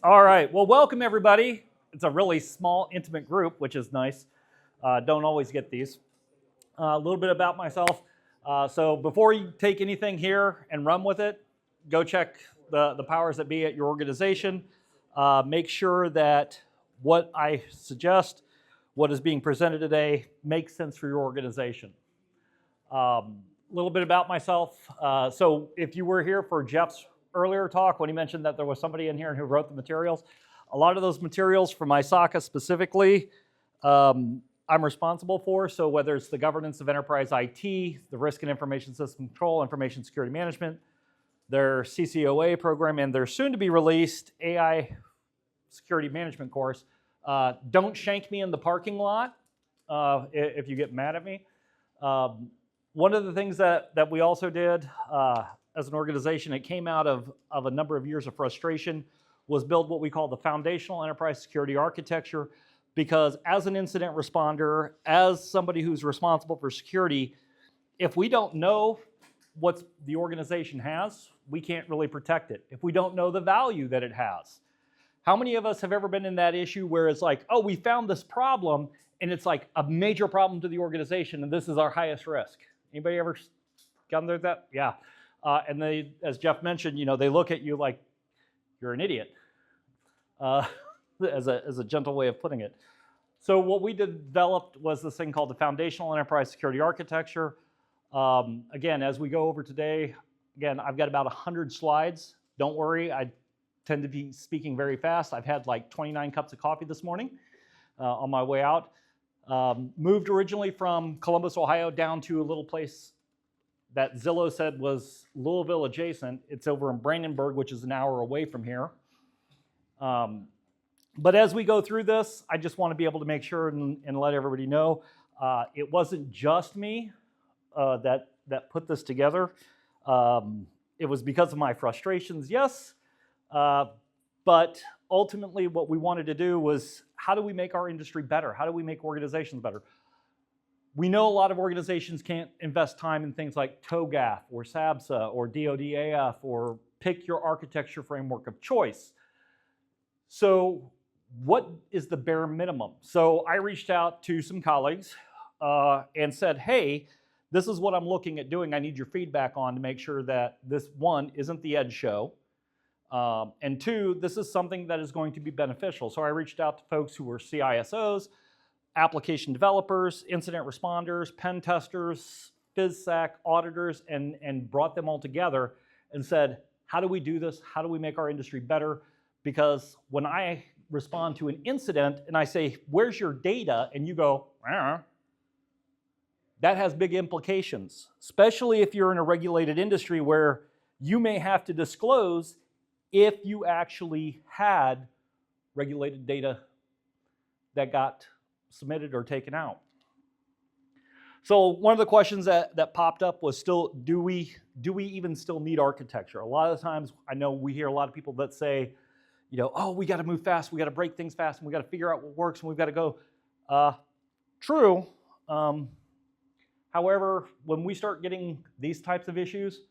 All right, well, welcome everybody. It's a really small, intimate group, which is nice. Don't always get these. A little bit about myself. So before you take anything here and run with it, go check the powers that be at your organization. Make sure that what I suggest, what is being presented today, makes sense for your organization. A little bit about myself. So if you were here for Jeff's earlier talk, when he mentioned that there was somebody in here who wrote the materials, a lot of those materials from ISACA specifically, I'm responsible for. So whether it's the governance of enterprise IT, the risk and information system control, information security management, their CCOA program, and their soon to be released AI security management course. Don't shank me in the parking lot if you get mad at me. One of the things that we also did as an organization, it came out of a number of years of frustration, was build what we call the foundational enterprise security architecture, because as an incident responder, as somebody who's responsible for security, if we don't know what the organization has, we can't really protect it. If we don't know the value that it has. How many of us have ever been in that issue where it's like, oh, we found this problem, and it's like a major problem to the organization, and this is our highest risk? Anybody ever gone through that? Yeah. And they, as Jeff mentioned, they look at you like you're an idiot, as a gentle way of putting it. So what we developed was this thing called the Foundational Enterprise Security Architecture. Again, as we go over today, again, I've got about 100 slides. Don't worry, I tend to be speaking very fast. I've had like 29 cups of coffee this morning on my way out. Moved originally from Columbus, Ohio, down to a little place that Zillow said was Louisville adjacent. It's over in Brandenburg, which is an hour away from here. But as we go through this, I just want to be able to make sure and let everybody know it wasn't just me that put this together. It was because of my frustrations, yes. But ultimately, what we wanted to do was, how do we make our industry better? How do we make organizations better? We know a lot of organizations can't invest time in things like TOGAF or SABSA or DODAF or pick your architecture framework of choice. So what is the bare minimum? So I reached out to some colleagues and said, hey, this is what I'm looking at doing. I need your feedback on to make sure that this, one, isn't the Ed show. And two, this is something that is going to be beneficial. So I reached out to folks who were CISOs, application developers, incident responders, pen testers, FISSAC auditors, and brought them all together and said, how do we do this? How do we make our industry better? Because when I respond to an incident and I say, where's your data? And you go, that has big implications, especially if you're in a regulated industry where you may have to disclose if you actually had regulated data that got submitted or taken out. So one of the questions that popped up was still, do we even still need architecture? A lot of the times, I know we hear a lot of people that say, oh, we got to move fast, we got to break things fast, and we got to figure out what works, and we've got to go. True. However, when we start getting these types of issues,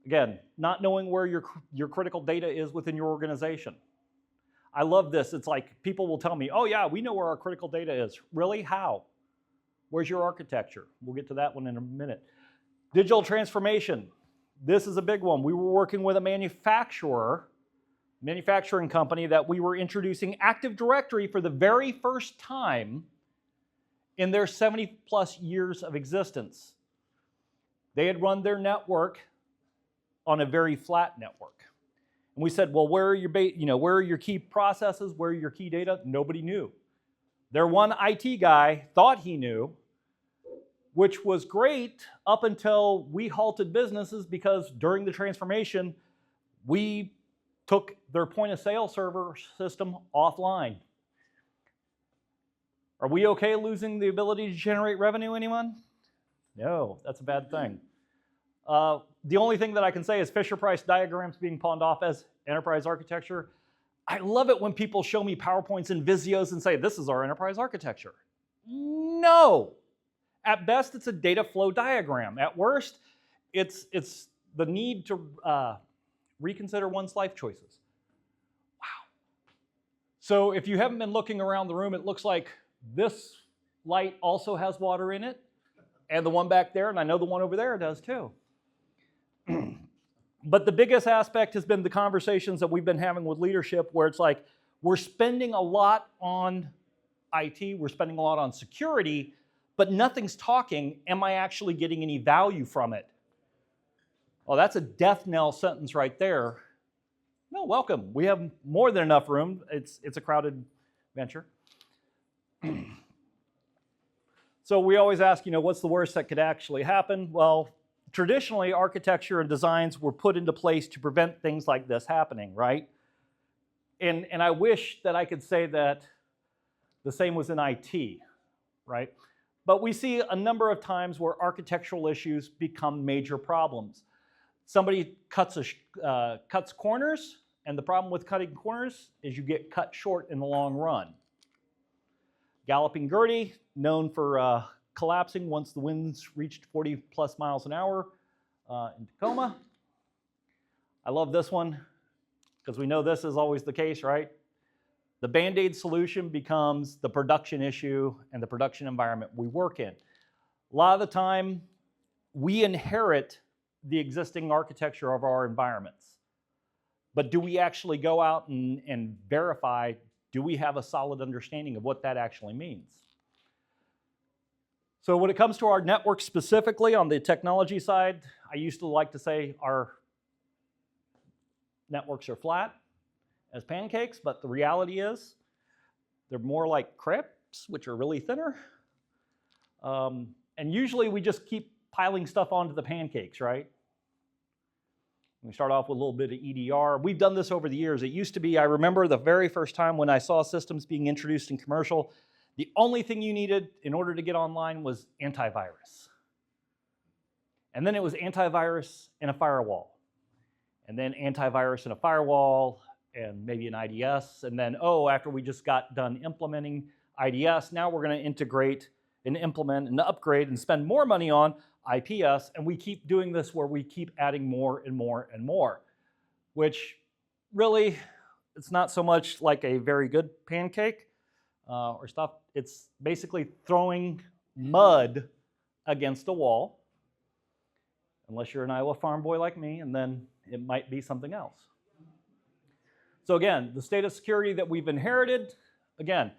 again, not knowing where your critical data is within your organization. I love this. It's like people will tell me, oh yeah, we know where our critical data is. Really? How? Where's your architecture? We'll get to that one in a minute. Digital transformation. This is a big one. We were working with a manufacturing company that we were introducing Active Directory for the very first time in their 70 plus years of existence. They had run their network on a very flat network. And we said, well, where are your key processes? Where are your key data? Nobody knew. Their one IT guy thought he knew, which was great up until we halted businesses because during the transformation, we took their point of sale server system offline. Are we okay losing the ability to generate revenue, anyone? No, that's a bad thing. The only thing that I can say is Fisher-Price diagrams being pawned off as enterprise architecture. I love it when people show me PowerPoints and Visios and say, this is our enterprise architecture. No. At best, it's a data flow diagram. At worst, it's the need to reconsider one's life choices. Wow. So if you haven't been looking around the room, it looks like this light also has water in it, and the one back there, and I know the one over there does too. But the biggest aspect has been the conversations that we've been having with leadership, where it's like, we're spending a lot on IT, we're spending a lot on security, but nothing's talking, am I actually getting any value from it? Well, that's a death knell sentence right there. No, welcome. We have more than enough room. It's a crowded venture. So we always ask, what's the worst that could actually happen? Well, traditionally, architecture and designs were put into place to prevent things like this happening, right? And I wish that I could say that the same was in IT, right? But we see a number of times where architectural issues become major problems. Somebody cuts corners, and the problem with cutting corners is you get cut short in the long run. Galloping Gertie, known for collapsing once the winds reached 40 plus miles an hour in Tacoma. I love this one because we know this is always the case, right? The Band-Aid solution becomes the production issue and the production environment we work in. A lot of the time, we inherit the existing architecture of our environments. But do we actually go out and verify, do we have a solid understanding of what that actually means? So when it comes to our network specifically on the technology side, I used to like to say our networks are flat as pancakes, but the reality is they're more like crepes, which are really thinner. And usually we just keep piling stuff onto the pancakes, right? We start off with a little bit of EDR. We've done this over the years. It used to be, I remember the very first time when I saw systems being introduced in commercial, the only thing you needed in order to get online was antivirus. And then it was antivirus and a firewall. And then antivirus and a firewall, and maybe an IDS. And then, after we just got done implementing IDS, now we're going to integrate and implement and upgrade and spend more money on IPS, and we keep doing this where we keep adding more and more and more, which really, it's not so much like a very good pancake or stuff. It's basically throwing mud against a wall, unless you're an Iowa farm boy like me, and then it might be something else. So again, the state of security that we've inherited, again,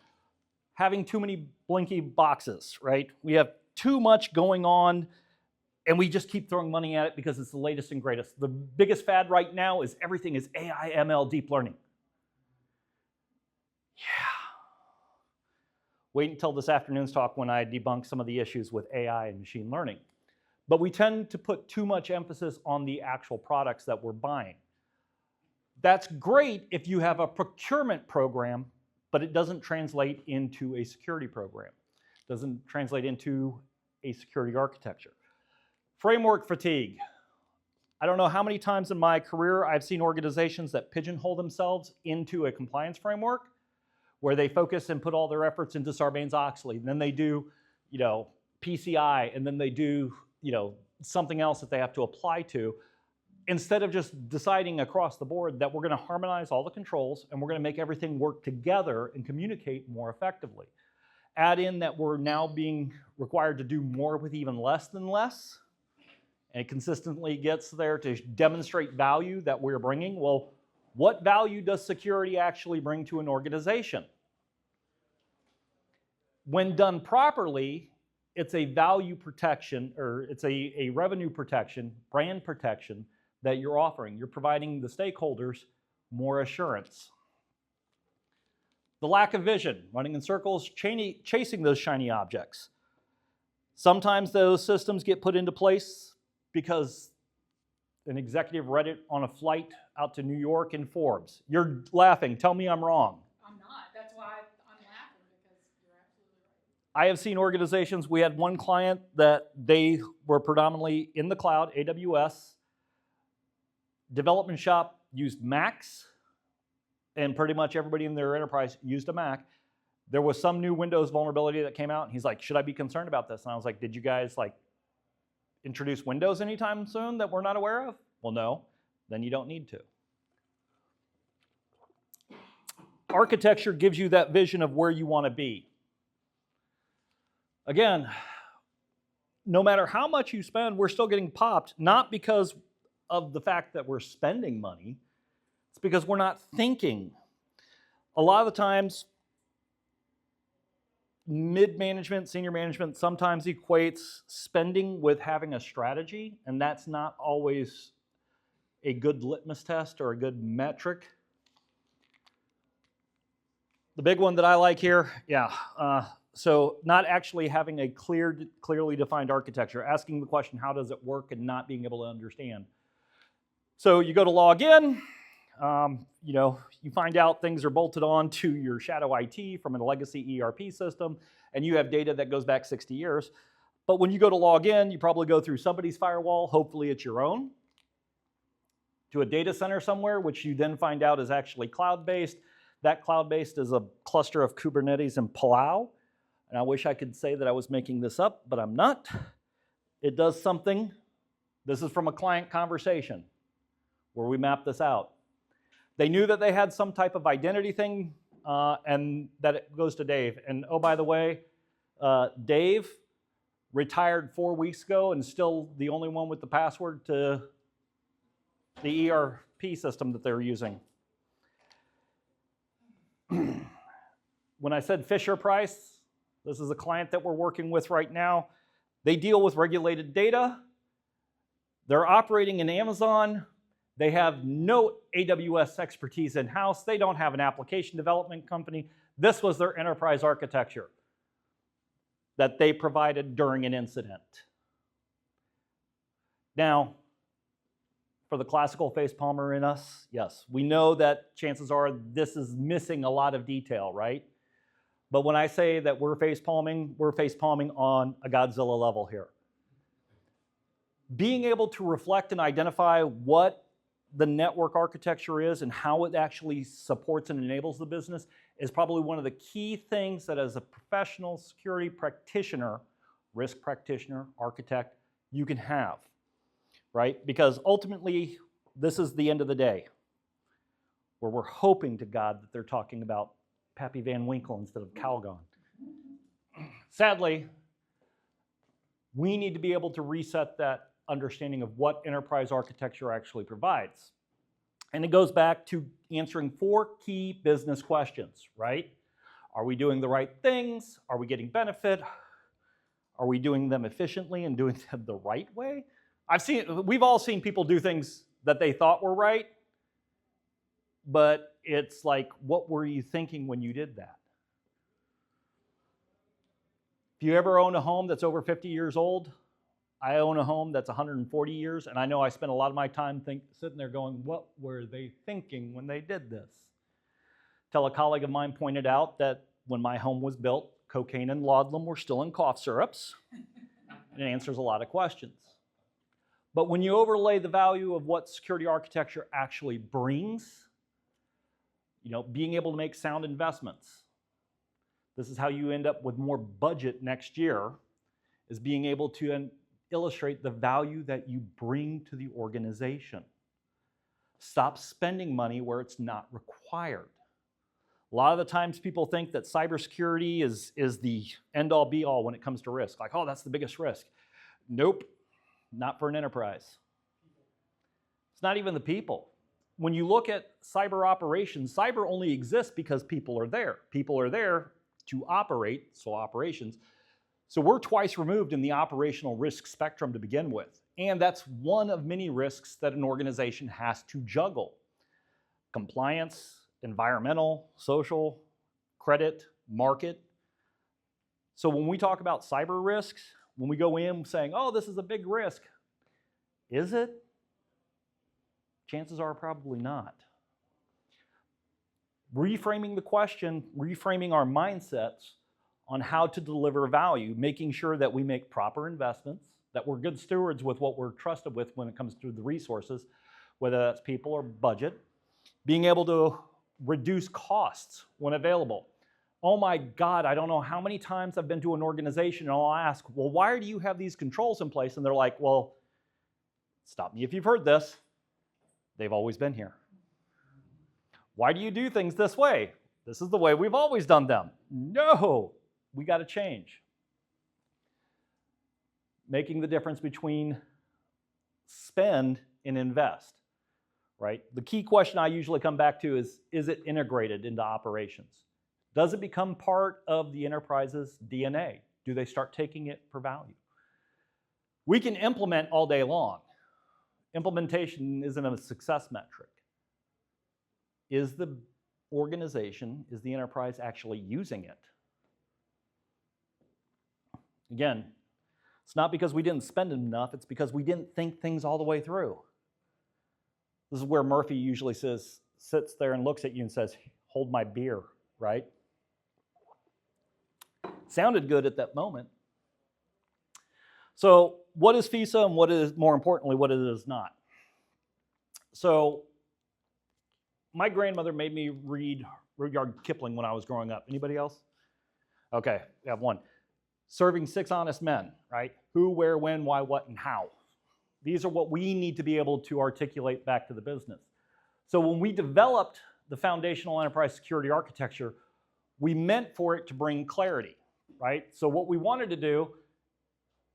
having too many blinky boxes, right? We have too much going on, and we just keep throwing money at it because it's the latest and greatest. The biggest fad right now is everything is AI, ML, deep learning. Yeah. Wait until this afternoon's talk when I debunk some of the issues with AI and machine learning. But we tend to put too much emphasis on the actual products that we're buying. That's great if you have a procurement program, but it doesn't translate into a security program. It doesn't translate into a security architecture. Framework fatigue. I don't know how many times in my career I've seen organizations that pigeonhole themselves into a compliance framework where they focus and put all their efforts into Sarbanes-Oxley, and then they do, PCI, and then they do, something else that they have to apply to, instead of just deciding across the board that we're going to harmonize all the controls and we're going to make everything work together and communicate more effectively. Add in that we're now being required to do more with even less than less, and it consistently gets there to demonstrate value that we're bringing. Well, what value does security actually bring to an organization? When done properly, it's a value protection, or it's a revenue protection, brand protection that you're offering. You're providing the stakeholders more assurance. The lack of vision, running in circles, chasing those shiny objects. Sometimes those systems get put into place because an executive read it on a flight out to New York in Forbes. You're laughing. Tell me I'm wrong. I'm not. That's why I'm laughing, because you're absolutely right. I have seen organizations, we had one client that they were predominantly in the cloud, AWS. Development shop used Macs, and pretty much everybody in their enterprise used a Mac. There was some new Windows vulnerability that came out, and he's like, should I be concerned about this? And I was like, did you guys introduce Windows anytime soon that we're not aware of? Well, no, then you don't need to. architecture gives you that vision of where you want to be. Again, no matter how much you spend, we're still getting popped, not because of the fact that we're spending money, it's because we're not thinking. A lot of the times, mid-management, senior management sometimes equates spending with having a strategy, and that's not always a good litmus test or a good metric. The big one that I like here, so not actually having a clearly defined architecture, asking the question, how does it work, and not being able to understand. So you go to log in, you find out things are bolted on to your shadow IT from a legacy ERP system, and you have data that goes back 60 years. But when you go to log in, you probably go through somebody's firewall, hopefully it's your own, to a data center somewhere, which you then find out is actually cloud-based. That cloud-based is a cluster of Kubernetes and Palau. And I wish I could say that I was making this up, but I'm not. It does something. This is from a client conversation where we map this out. They knew that they had some type of identity thing, and that it goes to Dave. And oh, by the way, Dave retired 4 weeks ago and still the only one with the password to the ERP system that they're using. When I said Fisher Price, this is a client that we're working with right now. They deal with regulated data. They're operating in Amazon. They have no AWS expertise in-house. They don't have an application development company. This was their enterprise architecture that they provided during an incident. Now, for the classical face palmer in us, yes, we know that chances are this is missing a lot of detail, right? But when I say that we're face palming on a Godzilla level here. Being able to reflect and identify what the network architecture is and how it actually supports and enables the business is probably one of the key things that as a professional security practitioner, risk practitioner, architect, you can have, right? Because ultimately, this is the end of the day where we're hoping to God that they're talking about Pappy Van Winkle instead of Calgon. Sadly, we need to be able to reset that understanding of what enterprise architecture actually provides. And it goes back to answering 4 key business questions, right? Are we doing the right things? Are we getting benefit? Are we doing them efficiently and doing them the right way? We've all seen people do things that they thought were right, but it's like, what were you thinking when you did that? If you ever own a home that's over 50 years old, I own a home that's 140 years, and I know I spent a lot of my time sitting there going, what were they thinking when they did this? Till a colleague of mine pointed out that when my home was built, cocaine and laudanum were still in cough syrups. And it answers a lot of questions. But when you overlay the value of what security architecture actually brings, being able to make sound investments. This is how you end up with more budget next year, is being able to illustrate the value that you bring to the organization. Stop spending money where it's not required. A lot of the times people think that cybersecurity is the end-all be-all when it comes to risk. Like, oh, that's the biggest risk. Nope, not for an enterprise. It's not even the people. When you look at cyber operations, cyber only exists because people are there. People are there to operate, so operations. So we're twice removed in the operational risk spectrum to begin with. And that's one of many risks that an organization has to juggle. Compliance, environmental, social, credit, market. So when we talk about cyber risks, when we go in saying, oh, this is a big risk, is it? Chances are probably not. Reframing the question, reframing our mindsets on how to deliver value, making sure that we make proper investments, that we're good stewards with what we're trusted with when it comes to the resources, whether that's people or budget, being able to reduce costs when available. Oh my God, I don't know how many times I've been to an organization and I'll ask, well, why do you have these controls in place? And they're like, well, stop me if you've heard this. They've always been here. Why do you do things this way? This is the way we've always done them. No, we got to change. Making the difference between spend and invest, right? The key question I usually come back to is it integrated into operations? Does it become part of the enterprise's DNA? Do they start taking it for value? We can implement all day long. Implementation isn't a success metric. Is the organization, is the enterprise actually using it? Again, it's not because we didn't spend enough, it's because we didn't think things all the way through. This is where Murphy usually sits there and looks at you and says, hold my beer, right? Sounded good at that moment. So what is FESA and what is, more importantly, what it is not? So my grandmother made me read Rudyard Kipling when I was growing up. Anybody else? Okay, we have one. Serving 6 honest men, right? Who, where, when, why, what, and how. These are what we need to be able to articulate back to the business. So when we developed the foundational enterprise security architecture, we meant for it to bring clarity, right? So what we wanted to do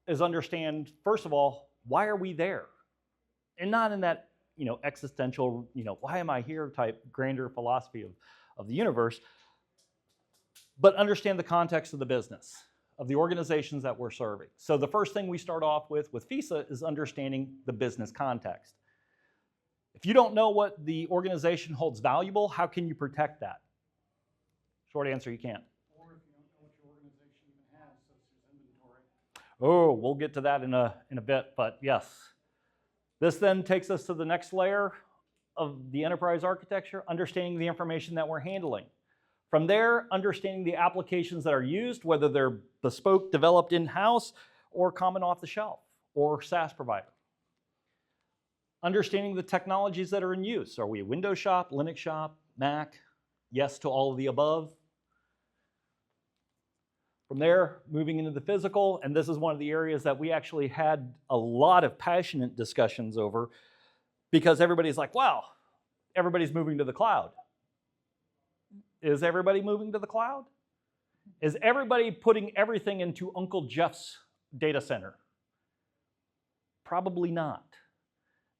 is understand, first of all, why are we there? And not in that, existential, why am I here type grander philosophy of the universe, but understand the context of the business, of the organizations that we're serving. So the first thing we start off with FESA is understanding the business context. If you don't know what the organization holds valuable, how can you protect that? Short answer, you can't. Or if you don't know what your organization even has, such as inventory. Oh, we'll get to that in a bit, but yes. This then takes us to the next layer of the enterprise architecture, understanding the information that we're handling. From there, understanding the applications that are used, whether they're bespoke, developed in-house, or common off the shelf, or SaaS provider. Understanding the technologies that are in use. Are we a Windows shop, Linux shop, Mac? Yes to all of the above. From there, moving into the physical, and this is one of the areas that we actually had a lot of passionate discussions over, because everybody's like, wow, everybody's moving to the cloud. Is everybody moving to the cloud? Is everybody putting everything into Uncle Jeff's data center? Probably not.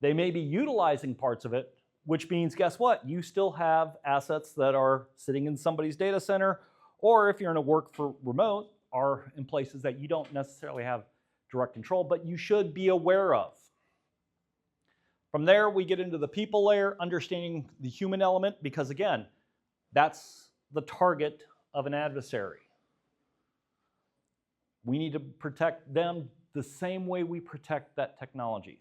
They may be utilizing parts of it, which means, guess what? You still have assets that are sitting in somebody's data center, or if you're in a work for remote, are in places that you don't necessarily have direct control, but you should be aware of. From there, we get into the people layer, understanding the human element, because again, that's the target of an adversary. We need to protect them the same way we protect that technology.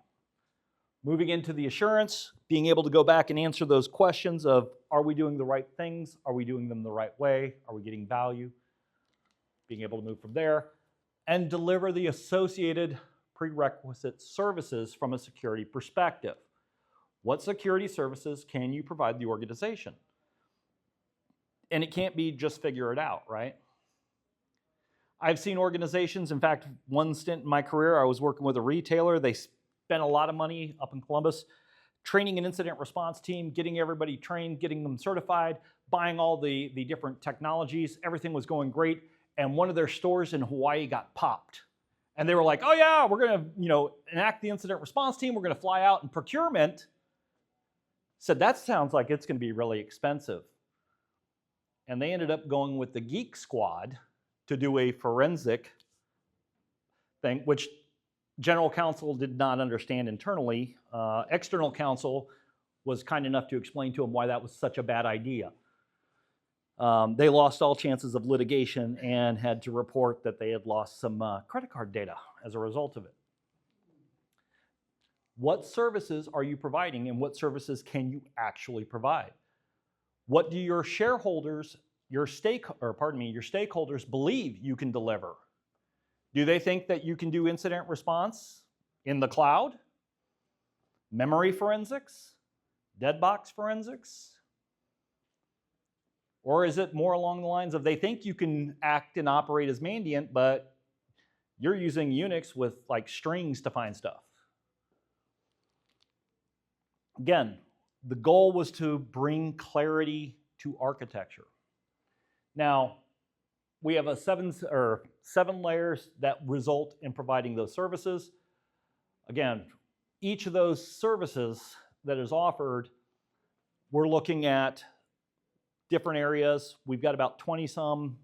Moving into the assurance, being able to go back and answer those questions of, are we doing the right things? Are we doing them the right way? Are we getting value? Being able to move from there and deliver the associated prerequisite services from a security perspective. What security services can you provide the organization? And it can't be just figure it out, right? I've seen organizations, in fact, one stint in my career, I was working with a retailer. They spent a lot of money up in Columbus, training an incident response team, getting everybody trained, getting them certified, buying all the different technologies. Everything was going great. And one of their stores in Hawaii got popped. And they were like, oh yeah, we're gonna enact the incident response team. We're gonna fly out. And procurement said, that sounds like it's gonna be really expensive. And they ended up going with the Geek Squad to do a forensic thing, which general counsel did not understand internally. External counsel was kind enough to explain to them why that was such a bad idea. They lost all chances of litigation and had to report that they had lost some credit card data as a result of it. What services are you providing and what services can you actually provide? What do your shareholders, your stakeholders believe you can deliver? Do they think that you can do incident response in the cloud? Memory forensics? Dead box forensics? Or is it more along the lines of they think you can act and operate as Mandiant, but you're using Unix with like strings to find stuff? Again, the goal was to bring clarity to architecture. Now, we have seven layers that result in providing those services. Again, each of those services that is offered, we're looking at different areas. We've got about 20-some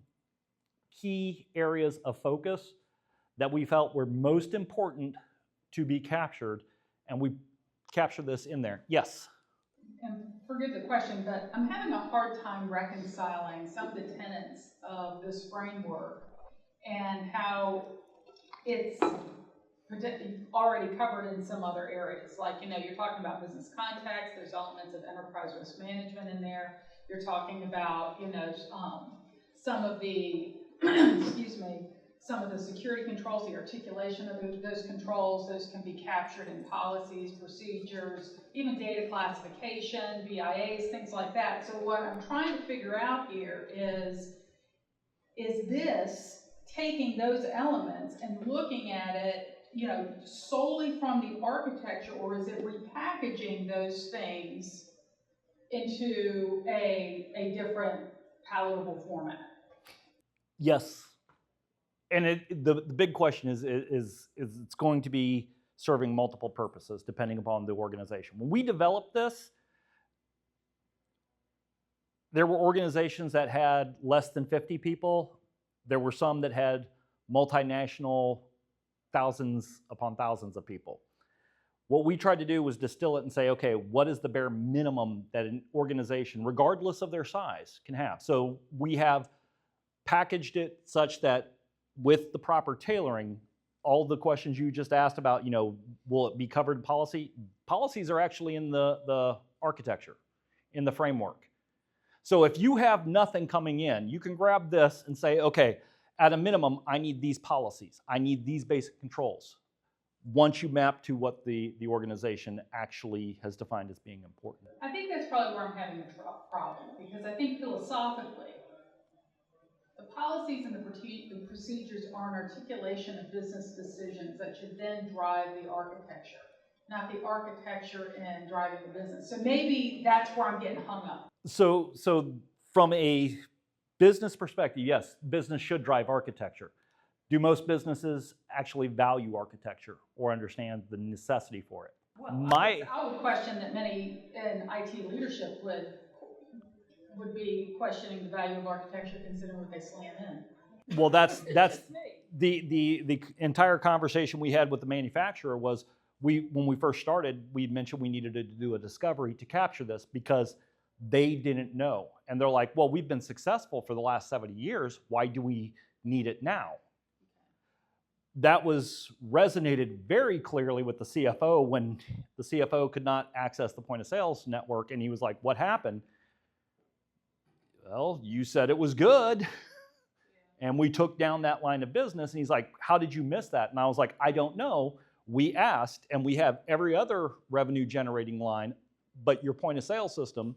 key areas of focus that we felt were most important to be captured, and we capture this in there. Yes? And forgive the question, but I'm having a hard time reconciling some of the tenets of this framework and how it's already covered in some other areas. Like, you're talking about business context, there's elements of enterprise risk management in there. You're talking about, some of the, excuse me, some of the security controls, the articulation of those controls, those can be captured in policies, procedures, even data classification, BIAs, things like that. So what I'm trying to figure out here is this taking those elements and looking at it, solely from the architecture, or is it repackaging those things into a different palatable format? Yes. And the big question is it's going to be serving multiple purposes depending upon the organization. When we developed this, there were organizations that had less than 50 people. There were some that had multinational thousands upon thousands of people. What we tried to do was distill it and say, okay, what is the bare minimum that an organization, regardless of their size, can have? So we have packaged it such that with the proper tailoring, all the questions you just asked about, will it be covered in policy? Policies are actually in the architecture, in the framework. So if you have nothing coming in, you can grab this and say, okay, at a minimum, I need these policies. I need these basic controls. Once you map to what the organization actually has defined as being important. I think that's probably where I'm having a problem, because I think philosophically, the policies and the procedures are an articulation of business decisions that should then drive the architecture, not the architecture in driving the business. So maybe that's where I'm getting hung up. So from a business perspective, yes, business should drive architecture. Do most businesses actually value architecture or understand the necessity for it? Well, I would question that many in IT leadership would be questioning the value of architecture considering what they slam in. Well, that's the entire conversation we had with the manufacturer was when we first started, we mentioned we needed to do a discovery to capture this because they didn't know. And they're like, well, we've been successful for the last 70 years. Why do we need it now? That was resonated very clearly with the CFO when the CFO could not access the point of sales network. And he was like, what happened? Well, you said it was good. And we took down that line of business. And he's like, how did you miss that? And I was like, I don't know. We asked, and we have every other revenue generating line, but your point of sale system,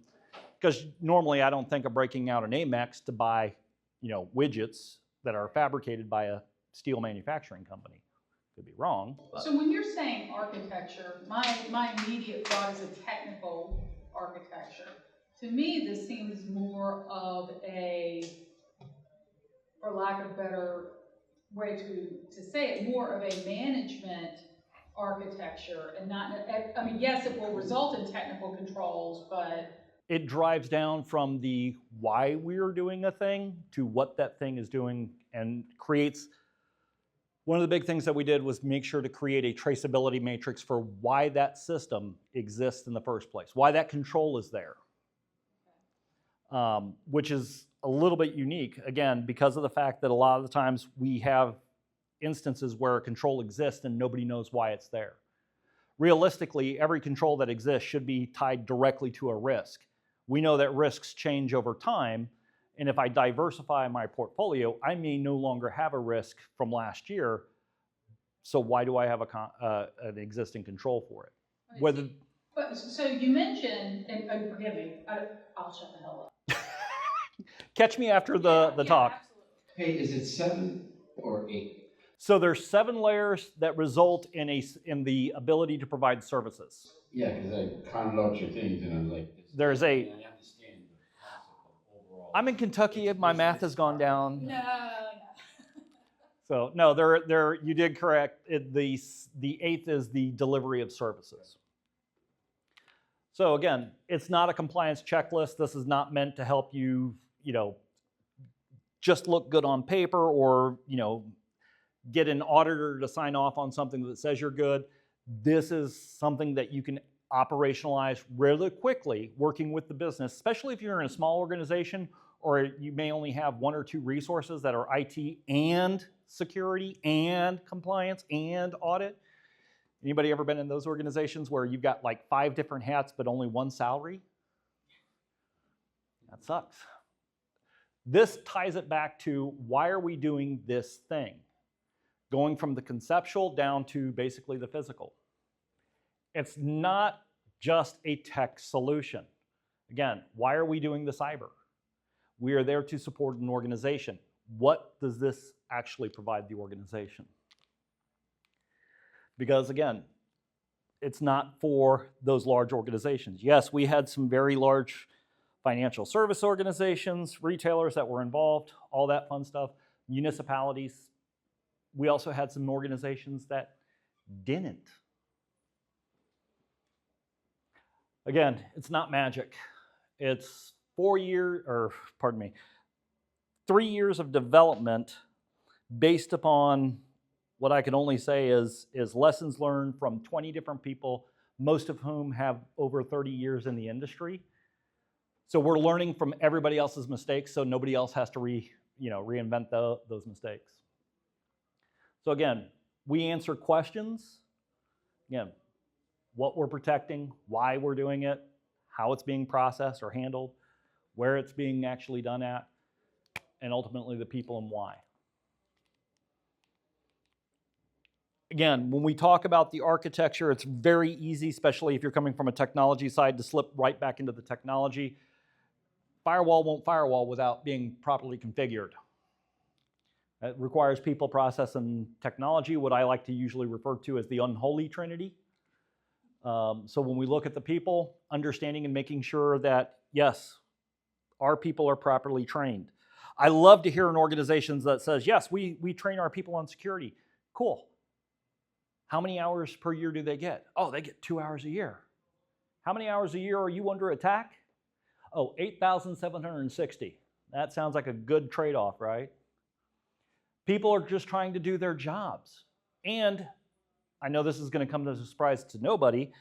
because normally I don't think of breaking out an Amex to buy, widgets that are fabricated by a steel manufacturing company. Could be wrong. But. So when you're saying architecture, my immediate thought is a technical architecture. To me, this seems more of a, for lack of a better way to say it, more of a management architecture and not, I mean, yes, it will result in technical controls, but it drives down from the why we're doing a thing to what that thing is doing and creates. One of the big things that we did was make sure to create a traceability matrix for why that system exists in the first place, why that control is there, which is a little bit unique, again, because of the fact that a lot of the times we have instances where a control exists and nobody knows why it's there. Realistically, every control that exists should be tied directly to a risk. We know that risks change over time, and if I diversify my portfolio, I may no longer have a risk from last year, so why do I have an existing control for it? So you mentioned, and forgive me, I'll shut the hell up. Catch me after the talk. Absolutely. Hey, is it 7 or 8? So there's 7 layers that result in the ability to provide services. Yeah, because I counted out your things and I was like, There's 8. I understand the concept of overall I'm in Kentucky. It's a My math business has gone down. No. So no, you did correct. The 8th is the delivery of services. So again, it's not a compliance checklist. This is not meant to help you, just look good on paper or, get an auditor to sign off on something that says you're good. This is something that you can operationalize really quickly working with the business, especially if you're in a small organization or you may only have 1 or 2 resources that are IT and security and compliance and audit. Anybody ever been in those organizations where you've got like 5 different hats but only 1 salary? That sucks. This ties it back to why are we doing this thing? Going from the conceptual down to basically the physical. It's not just a tech solution. Again, why are we doing the cyber? We are there to support an organization. What does this actually provide the organization? Because again, it's not for those large organizations. Yes, we had some very large financial service organizations, retailers that were involved, all that fun stuff, municipalities. We also had some organizations that didn't. Again, it's not magic. It's 3 years of development based upon what I can only say is lessons learned from 20 different people, most of whom have over 30 years in the industry. So we're learning from everybody else's mistakes, so nobody else has to reinvent those mistakes. So again, we answer questions. Again, what we're protecting, why we're doing it, how it's being processed or handled, where it's being actually done at, and ultimately the people and why. Again, when we talk about the architecture, it's very easy, especially if you're coming from a technology side, to slip right back into the technology. Firewall won't firewall without being properly configured. It requires people, process, and technology, what I like to usually refer to as the unholy trinity. So when we look at the people, understanding and making sure that, yes, our people are properly trained. I love to hear an organization that says, yes, we train our people on security. Cool. How many hours per year do they get? Oh, they get 2 hours a year. How many hours a year are you under attack? Oh, 8,760. That sounds like a good trade-off, right? People are just trying to do their jobs. And I know this is going to come as a surprise to nobody.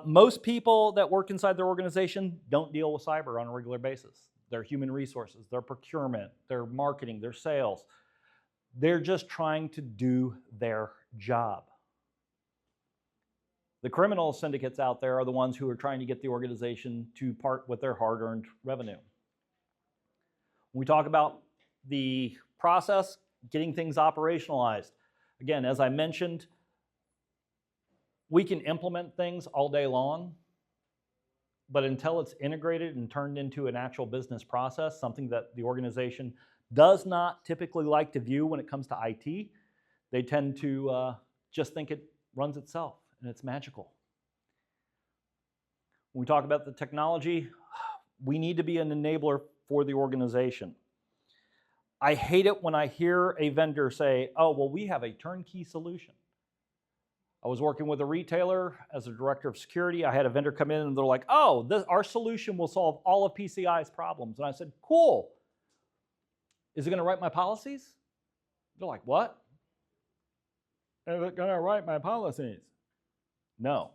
Most people that work inside their organization don't deal with cyber on a regular basis. Their human resources, their procurement, their marketing, their sales. They're just trying to do their job. The criminal syndicates out there are the ones who are trying to get the organization to part with their hard-earned revenue. When we talk about the process, getting things operationalized, again, as I mentioned, we can implement things all day long, but until it's integrated and turned into an actual business process, something that the organization does not typically like to view when it comes to IT, they tend to just think it runs itself and it's magical. When we talk about the technology, we need to be an enabler for the organization. I hate it when I hear a vendor say, oh, well, we have a turnkey solution. I was working with a retailer as a director of security. I had a vendor come in and they're like, oh, our solution will solve all of PCI's problems. And I said, cool. Is it going to write my policies? They're like, what? Is it going to write my policies? No.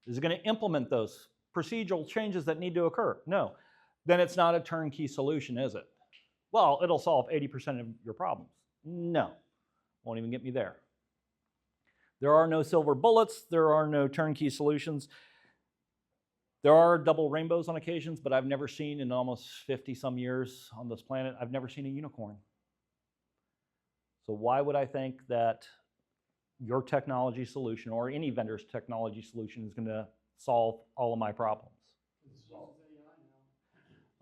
Is it going to implement those procedural changes that need to occur? No. Then it's not a turnkey solution, is it? Well, it'll solve 80% of your problems. No. Won't even get me there. There are no silver bullets. There are no turnkey solutions. There are double rainbows on occasions, but I've never seen in almost 50-some years on this planet, I've never seen a unicorn. So why would I think that your technology solution or any vendor's technology solution is going to solve all of my problems?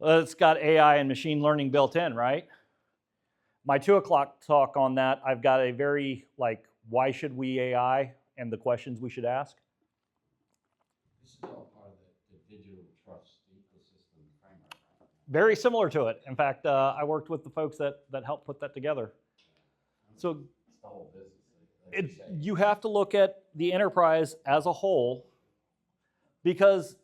It's got AI and machine learning built in, right? My 2 o'clock talk on that, I've got a very, why should we AI and the questions we should ask. This is all part of the digital trust ecosystem framework. Very similar to it. In fact, I worked with the folks that helped put that together. So It's the whole business. Like you say. you have to look at the enterprise as a whole, because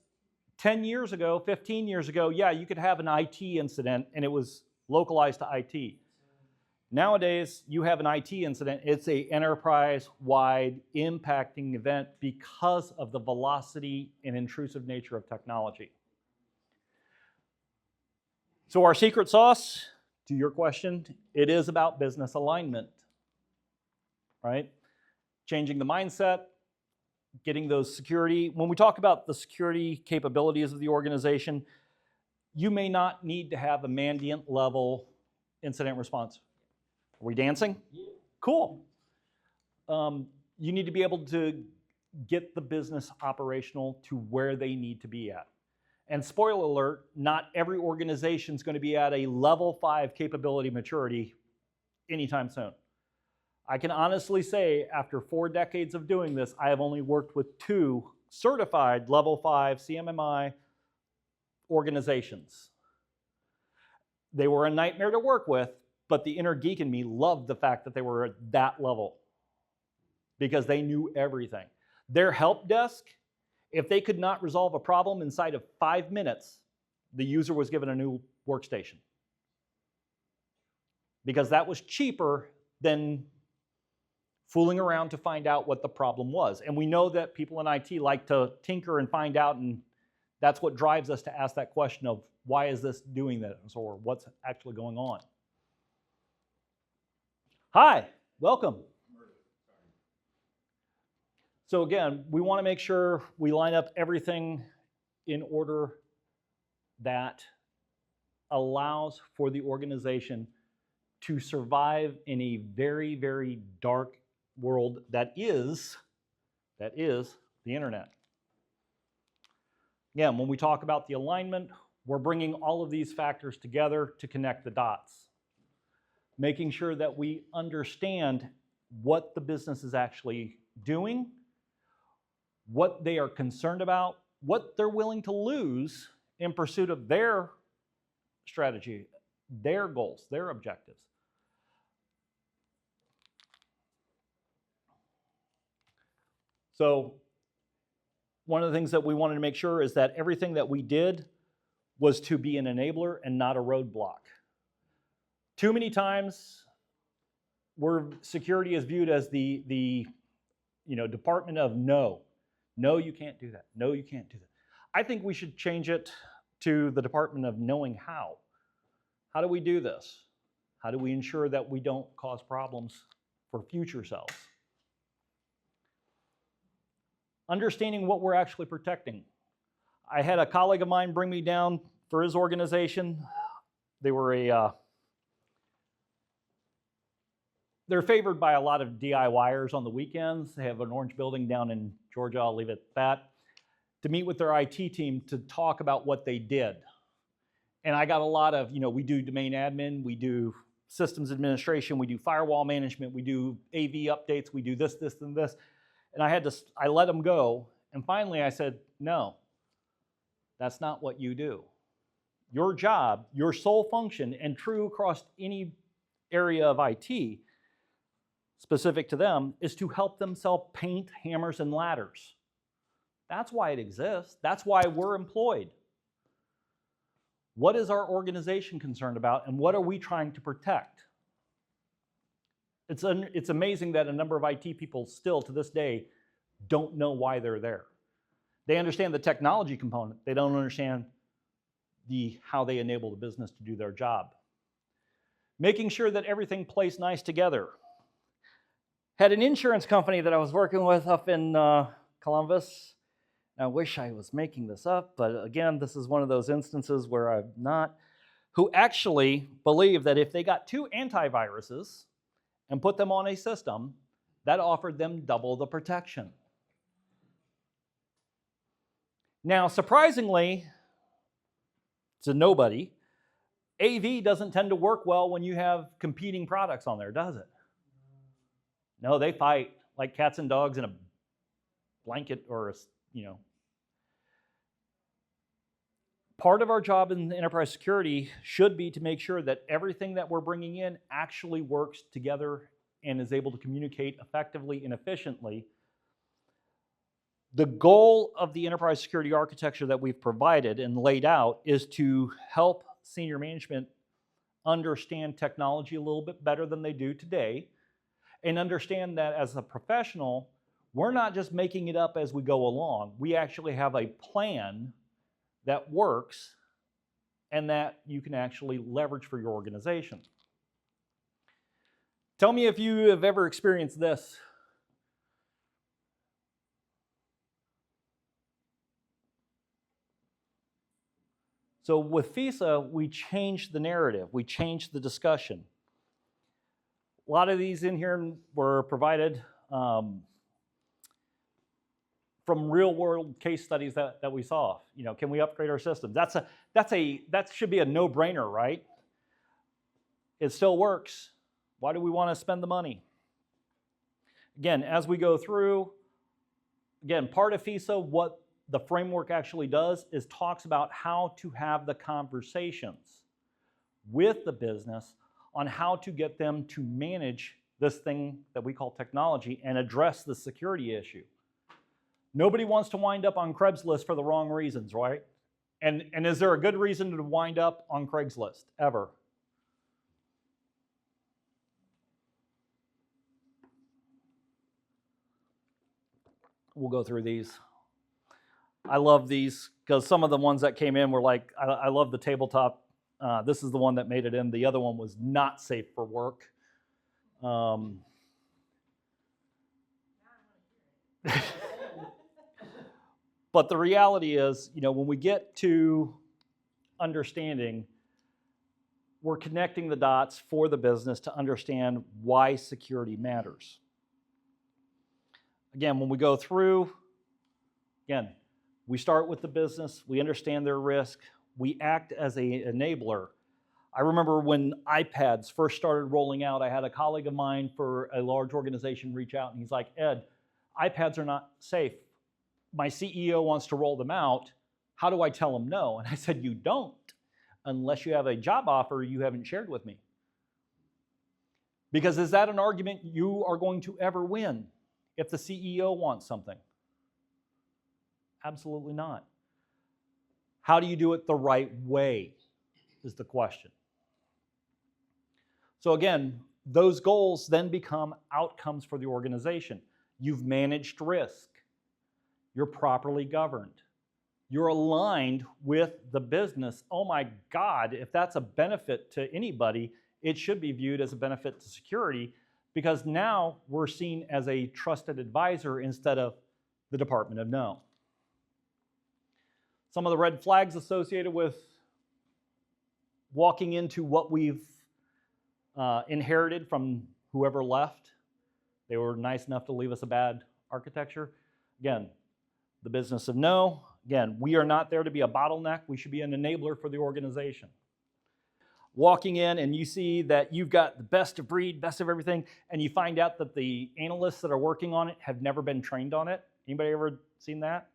10 years ago, 15 years ago, yeah, you could have an IT incident and it was localized to IT. Nowadays, you have an IT incident, it's an enterprise-wide impacting event because of the velocity and intrusive nature of technology. So our secret sauce, to your question, it is about business alignment, right? Changing the mindset, getting those security. When we talk about the security capabilities of the organization, you may not need to have a Mandiant level incident response. Are we dancing? Yeah. Cool. You need to be able to get the business operational to where they need to be at. And spoiler alert, not every organization is going to be at a level 5 capability maturity anytime soon. I can honestly say, after 4 decades of doing this, I have only worked with 2 certified level 5 CMMI organizations. They were a nightmare to work with, but the inner geek in me loved the fact that they were at that level because they knew everything. Their help desk, if they could not resolve a problem inside of 5 minutes, the user was given a new workstation. Because that was cheaper than fooling around to find out what the problem was. And we know that people in IT like to tinker and find out, and that's what drives us to ask that question of why is this doing this, or what's actually going on. Hi, welcome. So again, we want to make sure we line up everything in order that allows for the organization to survive in a very, very dark world that is the internet. Again, when we talk about the alignment, we're bringing all of these factors together to connect the dots, making sure that we understand what the business is actually doing, what they are concerned about, what they're willing to lose in pursuit of their strategy, their goals, their objectives. So one of the things that we wanted to make sure is that everything that we did was to be an enabler and not a roadblock. Too many times, security is viewed as the department of no. No, you can't do that. No, you can't do that. I think we should change it to the department of knowing how. How do we do this? How do we ensure that we don't cause problems for future selves? Understanding what we're actually protecting. I had a colleague of mine bring me down for his organization. They're favored by a lot of DIYers on the weekends. They have an orange building down in Georgia, I'll leave it at that, to meet with their IT team to talk about what they did. And I got a lot of, we do domain admin, we do systems administration, we do firewall management, we do AV updates, we do this, and this. And I let them go. And finally I said, no, that's not what you do. Your job, your sole function, and true across any area of IT, specific to them, is to help them sell paint, hammers, and ladders. That's why it exists. That's why we're employed. What is our organization concerned about, and what are we trying to protect? It's amazing that a number of IT people still, to this day, don't know why they're there. They understand the technology component. They don't understand how they enable the business to do their job. Making sure that everything plays nice together. Had an insurance company that I was working with up in Columbus. I wish I was making this up, but again, this is one of those instances where I'm not, who actually believed that if they got 2 antiviruses and put them on a system, that offered them double the protection. Now, surprisingly, to nobody, AV doesn't tend to work well when you have competing products on there, does it? No, they fight like cats and dogs in a blanket or Part of our job in enterprise security should be to make sure that everything that we're bringing in actually works together and is able to communicate effectively and efficiently. The goal of the enterprise security architecture that we've provided and laid out is to help senior management understand technology a little bit better than they do today, and understand that as a professional, we're not just making it up as we go along. We actually have a plan that works and that you can actually leverage for your organization. Tell me if you have ever experienced this. So with FESA, we changed the narrative. We changed the discussion. A lot of these in here were provided from real-world case studies that we saw. You know, can we upgrade our system? That should be a no-brainer, right? It still works. Why do we want to spend the money? Again, as we go through, again, part of FESA, what the framework actually does is talks about how to have the conversations with the business on how to get them to manage this thing that we call technology and address the security issue. Nobody wants to wind up on Craigslist for the wrong reasons, right? And is there a good reason to wind up on Craigslist, ever? We'll go through these. I love these because some of the ones that came in were like, I love the tabletop. This is the one that made it in. The other one was not safe for work. But the reality is, you know, when we get to understanding, we're connecting the dots for the business to understand why security matters. Again, when we go through, again, we start with the business, we understand their risk, we act as an enabler. I remember when iPads first started rolling out, I had a colleague of mine for a large organization reach out and he's like, Ed, iPads are not safe. My CEO wants to roll them out. How do I tell him no? And I said, you don't, unless you have a job offer you haven't shared with me. Because is that an argument you are going to ever win if the CEO wants something? Absolutely not. How do you do it the right way is the question. So again, those goals then become outcomes for the organization. You've managed risk. You're properly governed. You're aligned with the business. Oh my God, if that's a benefit to anybody, it should be viewed as a benefit to security because now we're seen as a trusted advisor instead of the Department of No. Some of the red flags associated with walking into what we've inherited from whoever left. They were nice enough to leave us a bad architecture. Again, the business of no. Again, we are not there to be a bottleneck. We should be an enabler for the organization. Walking in and you see that you've got the best of breed, best of everything, and you find out that the analysts that are working on it have never been trained on it. Anybody ever seen that?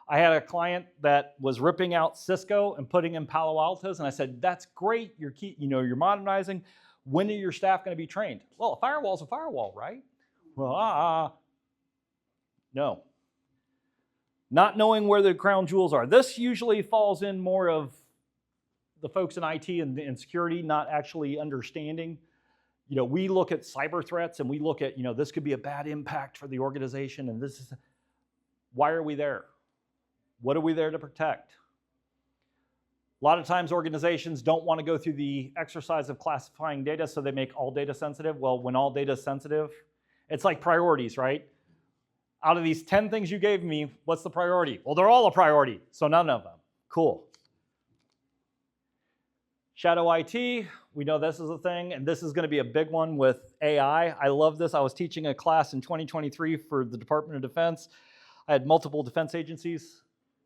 I had a client that was ripping out Cisco and putting in Palo Altos, and I said, that's great, you're modernizing. When are your staff going to be trained? Well, a firewall's a firewall, right? Well, no. Not knowing where the crown jewels are. This usually falls in more of the folks in IT and security not actually understanding. You know, we look at cyber threats and we look at, this could be a bad impact for the organization, and this is, why are we there? What are we there to protect? A lot of times organizations don't want to go through the exercise of classifying data, so they make all data sensitive. Well, when all data is sensitive, it's like priorities, right? Out of these 10 things you gave me, what's the priority? Well, they're all a priority, so none of them. Cool. Shadow IT, we know this is a thing, and this is going to be a big one with AI. I love this. I was teaching a class in 2023 for the Department of Defense. I had multiple defense agencies.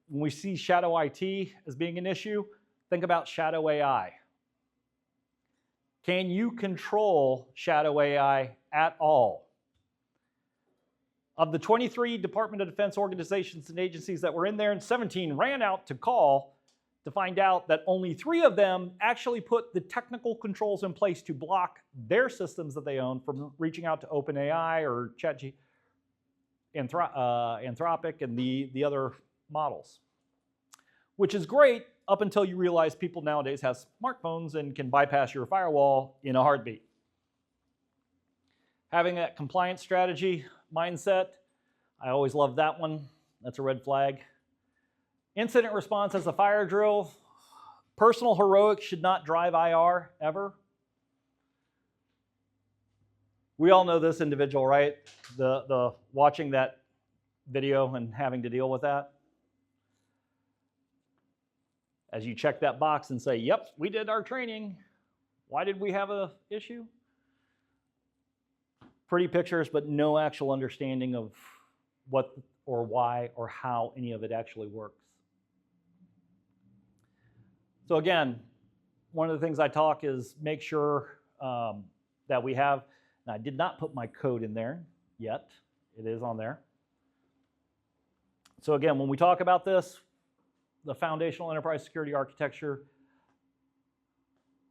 When we see shadow IT as being an issue, think about shadow AI. Can you control shadow AI at all? Of the 23 Department of Defense organizations and agencies that were in there, and 17 ran out to call, to find out that only 3 of them actually put the technical controls in place to block their systems that they own from reaching out to OpenAI or ChatGPT, Anthropic, and the other models. Which is great up until you realize people nowadays have smartphones and can bypass your firewall in a heartbeat. Having that compliance strategy mindset, I always love that one. That's a red flag. Incident response as a fire drill. Personal heroics should not drive IR ever. We all know this individual, right? The watching that video and having to deal with that. As you check that box and say, yep, we did our training. Why did we have an issue? Pretty pictures, but no actual understanding of what or why or how any of it actually works. So again, one of the things I talk is make sure that we have, and I did not put my code in there yet. It is on there. So again, when we talk about this, the foundational enterprise security architecture,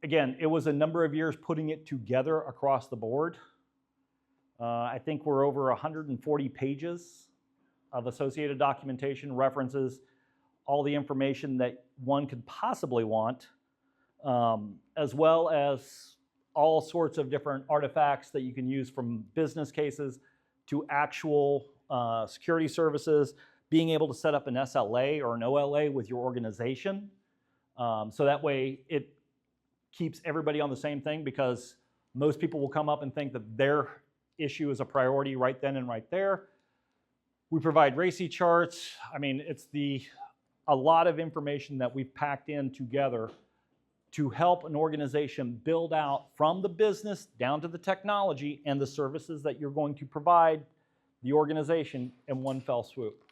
again, it was a number of years putting it together across the board. I think we're over 140 pages of associated documentation, references, all the information that one could possibly want, as well as all sorts of different artifacts that you can use from business cases to actual security services, being able to set up an SLA or an OLA with your organization. So that way it keeps everybody on the same thing, because most people will come up and think that their issue is a priority right then and right there. We provide RedSeer charts. I mean, it's a lot of information that we've packed in together to help an organization build out from the business down to the technology and the services that you're going to provide the organization in one fell swoop.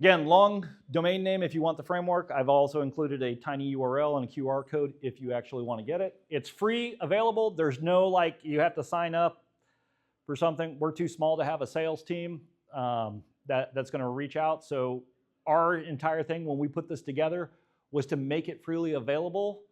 Again, long domain name if you want the framework. I've also included a tiny URL and a QR code if you actually want to get it. It's free, available. There's no like you have to sign up for something. We're too small to have a sales team that's going to reach out. So our entire thing when we put this together was to make it freely available